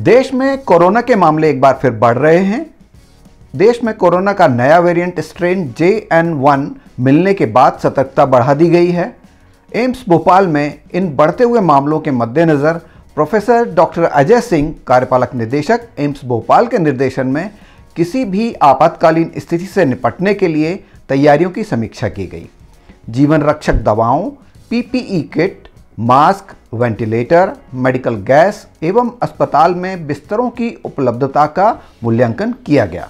देश में कोरोना के मामले एक बार फिर बढ़ रहे हैं। देश में कोरोना का नया वेरिएंट स्ट्रेन JN1 मिलने के बाद सतर्कता बढ़ा दी गई है। एम्स भोपाल में इन बढ़ते हुए मामलों के मद्देनज़र प्रोफेसर डॉक्टर अजय सिंह, कार्यपालक निदेशक एम्स भोपाल के निर्देशन में किसी भी आपातकालीन स्थिति से निपटने के लिए तैयारियों की समीक्षा की गई। जीवन रक्षक दवाओं, PPE kit, mask, ventilator, medical gas एवं अस्पताल में बिस्तरों की उपलब्धता का मूल्यांकन किया गया।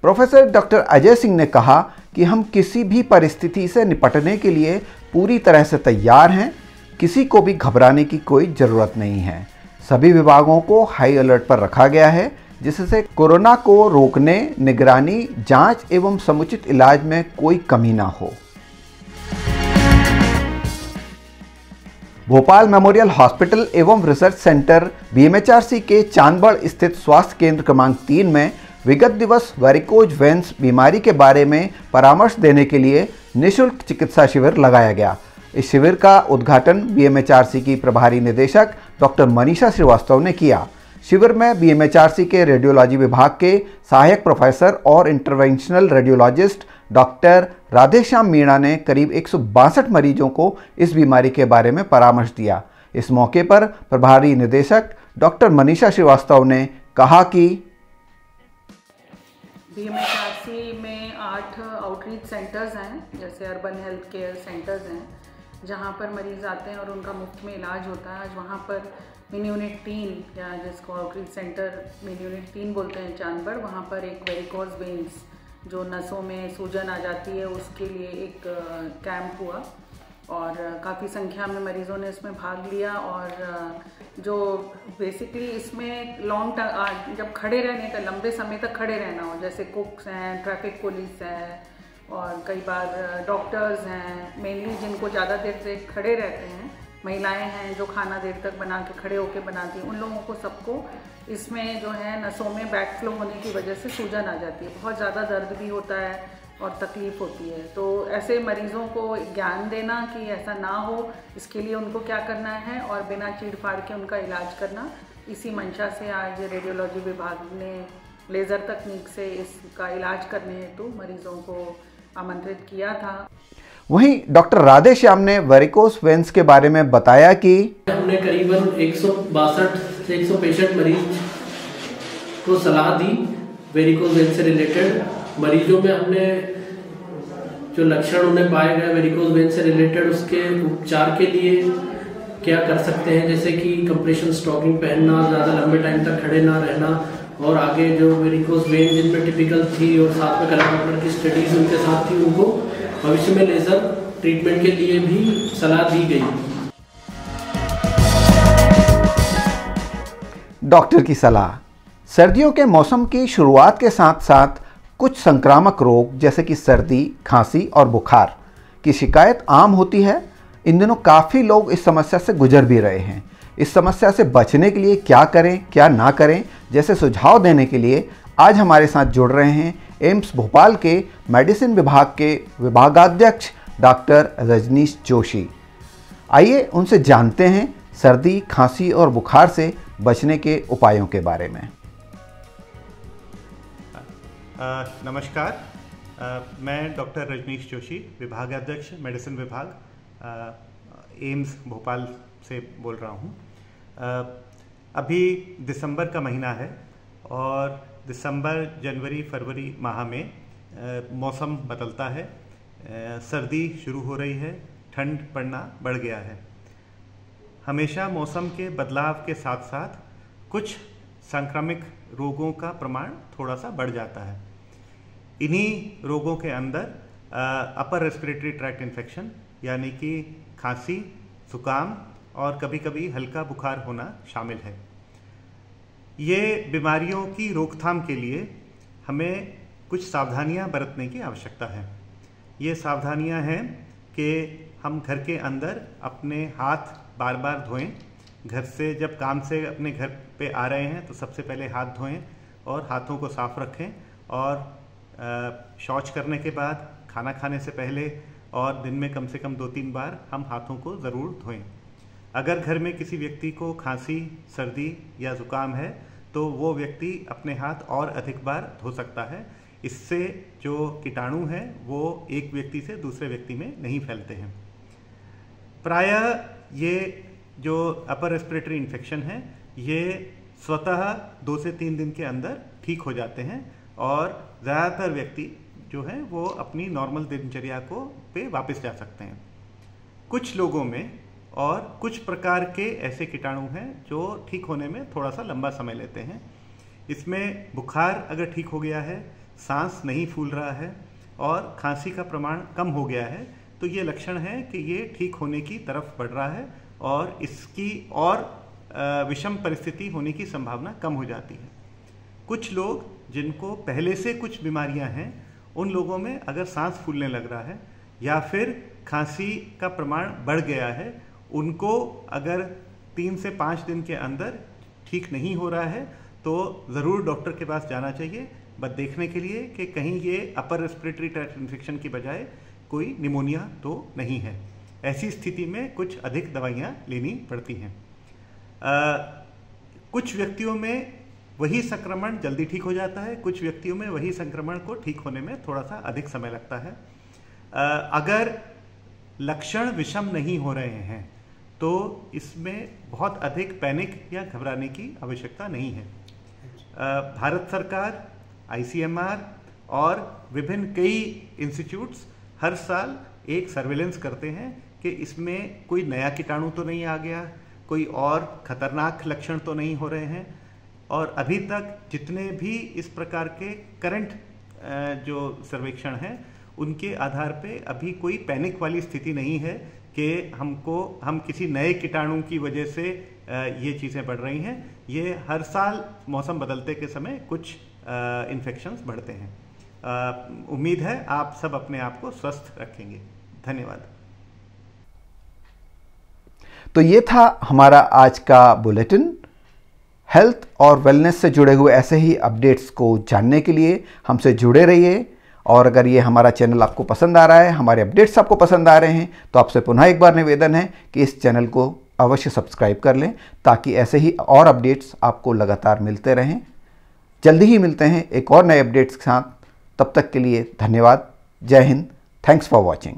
प्रोफेसर डॉक्टर अजय सिंह ने कहा कि हम किसी भी परिस्थिति से निपटने के लिए पूरी तरह से तैयार हैं। किसी को भी घबराने की कोई ज़रूरत नहीं है। सभी विभागों को हाई अलर्ट पर रखा गया है, जिससे कोरोना को रोकने, निगरानी, जांच एवं समुचित इलाज में कोई कमी ना हो। भोपाल मेमोरियल हॉस्पिटल एवं रिसर्च सेंटर BMHRC के चांदबड़ स्थित स्वास्थ्य केंद्र क्रमांक 3 में विगत दिवस वेरिकोज वेन्स बीमारी के बारे में परामर्श देने के लिए निःशुल्क चिकित्सा शिविर लगाया गया। इस शिविर का उद्घाटन BMHRC की प्रभारी निदेशक डॉक्टर मनीषा श्रीवास्तव ने किया। शिविर में BMHRC के रेडियोलॉजी विभाग के सहायक प्रोफेसर और interventional radiologist doctor Radheshyam Meena ने करीब 162 मरीजों को इस बीमारी के बारे में परामर्श दिया। इस मौके पर प्रभारी निदेशक डॉक्टर मनीषा श्रीवास्तव ने कहा कि BMHRC में 8 आउटरीच सेंटर्स हैं, जैसे अर्बन हेल्थ केयर सेंटर्स हैं, जहाँ पर मरीज आते हैं और उनका मुफ्त में इलाज होता है। आज वहाँ पर मिनी यूनिट 3 या जिसको आउटरीच सेंटर मिनी यूनिट 3 बोलते हैं चांदबड़, वहाँ पर एक वेरिकोज वेन्स जो नसों में सूजन आ जाती है उसके लिए एक कैंप हुआ और काफ़ी संख्या में मरीज़ों ने इसमें भाग लिया। और जो बेसिकली इसमें लॉन्ग टर्म जब खड़े रहने का, लंबे समय तक खड़े रहना हो, जैसे कुक्स हैं, ट्रैफिक पुलिस है और कई बार डॉक्टर्स हैं, मेनली जिनको ज़्यादा देर तक खड़े रहते हैं, महिलाएं हैं जो खाना देर तक बना के खड़े होकर बनाती हैं, उन लोगों को सबको इसमें जो है नसों में बैक फ्लो होने की वजह से सूजन आ जाती है, बहुत ज़्यादा दर्द भी होता है और तकलीफ़ होती है। तो ऐसे मरीज़ों को ज्ञान देना कि ऐसा ना हो, इसके लिए उनको क्या करना है और बिना चीड़ फाड़ के उनका इलाज करना, इसी मंशा से आज रेडियोलॉजी विभाग ने लेज़र तकनीक से इसका इलाज करने हेतु मरीज़ों को आमंत्रित किया था। वहीं डॉक्टर राधेश्याम ने वेरिकोज वेन्स के बारे में बताया कि हमने करीबन 162 से 165 मरीज को सलाह दी वेरिकोज वेन्स से रिलेटेड। मरीजों में हमने जो लक्षण उन्हें पाए गए वेरिकोज वेन्स से रिलेटेड, उसके उपचार के लिए क्या कर सकते हैं, जैसे कि कंप्रेशन स्टॉकिंग पहनना, ज़्यादा लंबे टाइम तक खड़े ना रहना, और आगे जो वेरिकोज वेन जिनमें टिपिकल थी और साथ में कलर डॉक्टर की स्टडीज उनके साथ थी, उनको भविष्य में लेजर ट्रीटमेंट के लिए भी सलाह दी गई। डॉक्टर की सलाह। सर्दियों के मौसम की शुरुआत के साथ साथ कुछ संक्रामक रोग जैसे कि सर्दी, खांसी और बुखार की शिकायत आम होती है। इन दिनों काफ़ी लोग इस समस्या से गुजर भी रहे हैं। इस समस्या से बचने के लिए क्या करें, क्या ना करें, जैसे सुझाव देने के लिए आज हमारे साथ जुड़ रहे हैं एम्स भोपाल के मेडिसिन विभाग के विभागाध्यक्ष डॉक्टर रजनीश जोशी। आइए उनसे जानते हैं सर्दी, खांसी और बुखार से बचने के उपायों के बारे में। नमस्कार, मैं डॉक्टर रजनीश जोशी, विभागाध्यक्ष मेडिसिन विभाग, एम्स भोपाल से बोल रहा हूँ। अभी दिसंबर का महीना है और दिसंबर, जनवरी, फरवरी माह में मौसम बदलता है। सर्दी शुरू हो रही है, ठंड पड़ना बढ़ गया है। हमेशा मौसम के बदलाव के साथ साथ कुछ संक्रामक रोगों का प्रमाण थोड़ा सा बढ़ जाता है। इन्हीं रोगों के अंदर अपर रेस्पिरेटरी ट्रैक्ट इन्फेक्शन यानी कि खांसी, जुकाम और कभी कभी हल्का बुखार होना शामिल है। ये बीमारियों की रोकथाम के लिए हमें कुछ सावधानियां बरतने की आवश्यकता है। ये सावधानियां हैं कि हम घर के अंदर अपने हाथ बार बार धोएं। घर से जब काम से अपने घर पे आ रहे हैं तो सबसे पहले हाथ धोएं और हाथों को साफ रखें, और शौच करने के बाद, खाना खाने से पहले और दिन में कम से कम 2-3 बार हम हाथों को ज़रूर धोएं। अगर घर में किसी व्यक्ति को खांसी, सर्दी या जुकाम है तो वो व्यक्ति अपने हाथ और अधिक बार धो सकता है। इससे जो कीटाणु हैं वो एक व्यक्ति से दूसरे व्यक्ति में नहीं फैलते हैं। प्रायः ये जो अपर रेस्पिरेटरी इन्फेक्शन है ये स्वतः 2 से 3 दिन के अंदर ठीक हो जाते हैं और ज़्यादातर व्यक्ति जो हैं वो अपनी नॉर्मल दिनचर्या को पे वापस जा सकते हैं। कुछ लोगों में और कुछ प्रकार के ऐसे कीटाणु हैं जो ठीक होने में थोड़ा सा लंबा समय लेते हैं। इसमें बुखार अगर ठीक हो गया है, सांस नहीं फूल रहा है और खांसी का प्रमाण कम हो गया है तो ये लक्षण है कि ये ठीक होने की तरफ बढ़ रहा है और इसकी और विषम परिस्थिति होने की संभावना कम हो जाती है। कुछ लोग जिनको पहले से कुछ बीमारियां हैं उन लोगों में अगर सांस फूलने लग रहा है या फिर खांसी का प्रमाण बढ़ गया है, उनको अगर 3 से 5 दिन के अंदर ठीक नहीं हो रहा है तो ज़रूर डॉक्टर के पास जाना चाहिए, बस देखने के लिए कि कहीं ये अपर रेस्पिरेटरी ट्रैक्ट इन्फेक्शन की बजाय कोई निमोनिया तो नहीं है। ऐसी स्थिति में कुछ अधिक दवाइयाँ लेनी पड़ती हैं। कुछ व्यक्तियों में वही संक्रमण जल्दी ठीक हो जाता है, कुछ व्यक्तियों में वही संक्रमण को ठीक होने में थोड़ा सा अधिक समय लगता है। अगर लक्षण विषम नहीं हो रहे हैं तो इसमें बहुत अधिक पैनिक या घबराने की आवश्यकता नहीं है। भारत सरकार, ICMR और विभिन्न कई इंस्टीट्यूट्स हर साल एक सर्वेलेंस करते हैं कि इसमें कोई नया कीटाणु तो नहीं आ गया, कोई और खतरनाक लक्षण तो नहीं हो रहे हैं। और अभी तक जितने भी इस प्रकार के करंट जो सर्वेक्षण हैं उनके आधार पे अभी कोई पैनिक वाली स्थिति नहीं है कि हम किसी नए कीटाणु की वजह से ये चीज़ें बढ़ रही हैं। ये हर साल मौसम बदलते के समय कुछ इन्फेक्शंस बढ़ते हैं। उम्मीद है आप सब अपने आप को स्वस्थ रखेंगे। धन्यवाद। तो ये था हमारा आज का बुलेटिन। हेल्थ और वेलनेस से जुड़े हुए ऐसे ही अपडेट्स को जानने के लिए हमसे जुड़े रहिए। और अगर ये हमारा चैनल आपको पसंद आ रहा है, हमारे अपडेट्स आपको पसंद आ रहे हैं, तो आपसे पुनः एक बार निवेदन है कि इस चैनल को अवश्य सब्सक्राइब कर लें ताकि ऐसे ही और अपडेट्स आपको लगातार मिलते रहें। जल्दी ही मिलते हैं एक और नए अपडेट्स के साथ। तब तक के लिए धन्यवाद। जय हिंद। Thanks for watching.